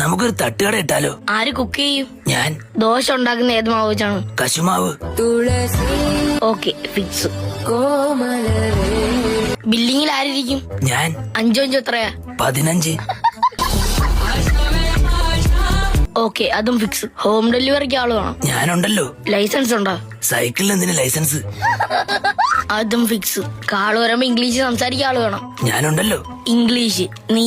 നമുക്കൊരു തട്ടുകട ഇട്ടാലോ? ആര് കുക്ക് ചെയ്യും? ഞാൻ. ദോശ ഉണ്ടാക്കുന്ന ഏത് മാവ് വെച്ചാണ്? കശുമാവ്. Okay, fix. ബില്ലിങ്ങിൽ ആരിരിക്കും? ഞാൻ. 5 എത്രയാ? 15. ഓക്കെ, അതും ഫിക്സ്. ഹോം ഡെലിവറിക്ക് ആള് വേണം. ഞാനുണ്ടല്ലോ. ലൈസൻസ് ഉണ്ടോ? സൈക്കിളിന് എന്തിന് ലൈസൻസ്? അതും ഫിക്സ്. കാള് വരുമ്പോ ഇംഗ്ലീഷ് സംസാരിക്കാൻ ആള് വേണം. ഞാനുണ്ടല്ലോ. ഇംഗ്ലീഷ് നീ.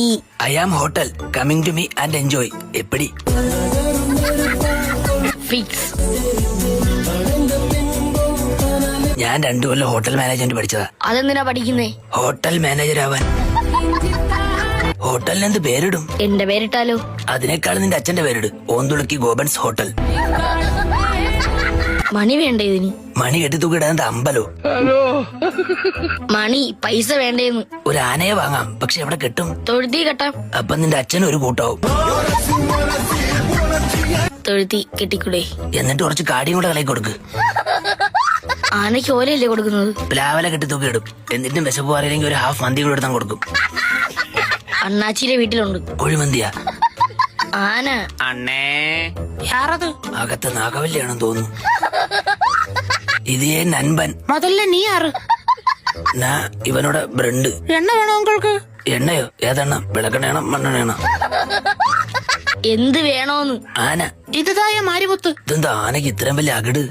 I am hotel, coming to me and enjoy. എപ്പടി? ഫിക്സ്. ഞാൻ 2 കൊല്ലം ഹോട്ടൽ മാനേജ്മെന്റ് പഠിച്ചതാ. അതെന്തിനാ പഠിക്കുന്നേ? ഹോട്ടൽ മാനേജർ ആവാൻ. ഹോട്ടലിന് എന്ത് പേരിടും? എന്റെ പേരിട്ടാലോ? അതിനേക്കാൾ നിന്റെ അച്ഛന്റെ പേരിട്. ഓന്തുളക്കി ഗോബൻസ് ഹോട്ടൽ. മണി വേണ്ടേ ഇതിന്? മണി കെട്ടി തൂക്കിടാൻ അമ്പലോ? മണി പൈസ വേണ്ടേന്ന്. ഒരു ആനയെ വാങ്ങാം, പക്ഷെ എവിടെ കിട്ടും? തൊഴുത്തി കെട്ടാം. അപ്പൊ നിന്റെ അച്ഛൻ ഒരു കൂട്ടാവും. തൊഴുത്തി കെട്ടിക്കൂടെ? എന്നിട്ട് കുറച്ച് കാടിയും കൂടെ കളയി കൊടുക്ക്. ആനയ്ക്ക് ഓലയല്ലേ കൊടുക്കുന്നത്? പ്ലാവല കെട്ടി തൂക്കിയിടും. എന്നിട്ടും വിശപ്പ് പറയില്ലെങ്കിൽ ഒരു ഹാഫ് മന്തി കൂടെ എടുത്താൽ കൊടുക്കും. അണ്ണാച്ചിയുടെ വീട്ടിലുണ്ട് കുഴിമന്തിയാ? ആന. അണ്ണേ. യാറത്? അകത്ത് നാഗവല്ലിയാണെന്ന് തോന്നുന്നു. ഇതേ നൻപൻ. മുതല്ല നീ ആറ്? ഇവനോട് ബ്രണ്ട്. എണ്ണ വേണോ നിങ്ങൾക്ക്? എണ്ണയോ? ഏതെണ്ണ? വിളക്കെണ്ണ മണ്ണെണ്ണ? എന്ത് വേണോന്ന്? ആന. ഇതായ മാരിമുത്ത്. ഇതെന്താ ആനക്ക് ഇത്രയും വലിയ അകിട്?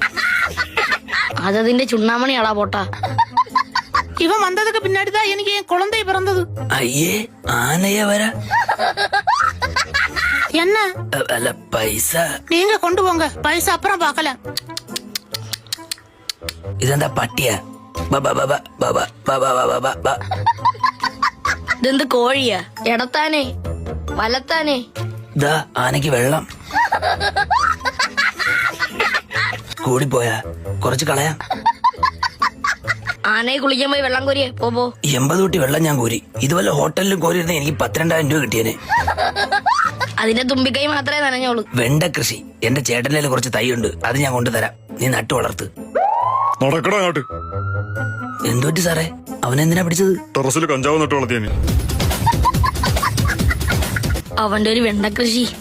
അതതിന്റെ ചുണ്ണാമണിയാളാ പോട്ടാ. ഇവൻ വന്നതൊക്കെ പിന്നാടിതാ എനിക്ക് കുളന്തേ പിറന്നത്. അയ്യേ, ആനയെ വരാ. என்ன? അല്ല, പൈസ நீங்க கொண்டு போங்க, பைசா அப்புறம் பார்க்கலாம். ഇതെന്താ പട്ടിയാ? ഇതെന്ത് കോഴിയാ? എടത്താനേ വലത്താനേ? ദാ ആനയ്ക്ക് വെള്ളം കൂടിപ്പോയാ കുറച്ച് കളയാം. ആനയെ കുളിക്കാൻ പോയി വെള്ളം കോരിയേ പോ. 80 കുട്ടി വെള്ളം ഞാൻ കോരി. ഇതുവല്ല ഹോട്ടലിലും കോരിയിരുന്ന എനിക്ക് 12,000 രൂപ കിട്ടിയേനെ. അതിന്റെ തുമ്പിക്കൈ മാത്രമേ നനഞ്ഞോളൂ. വെണ്ട കൃഷി എന്റെ ചേട്ടനിൽ കുറച്ച് തൈയുണ്ട്, അത് ഞാൻ കൊണ്ടുതരാം. നീ നട്ടു വളർത്ത്. നടക്കടാ അങ്ങോട്ട്. എന്തുപറ്റി സാറേ? അവനെന്തിനാ പിടിച്ചത്? ടെറസിൽ കഞ്ചാവ് നട്ട് വളർത്തിയ. അവന്റെ ഒരു വെണ്ട കൃഷി.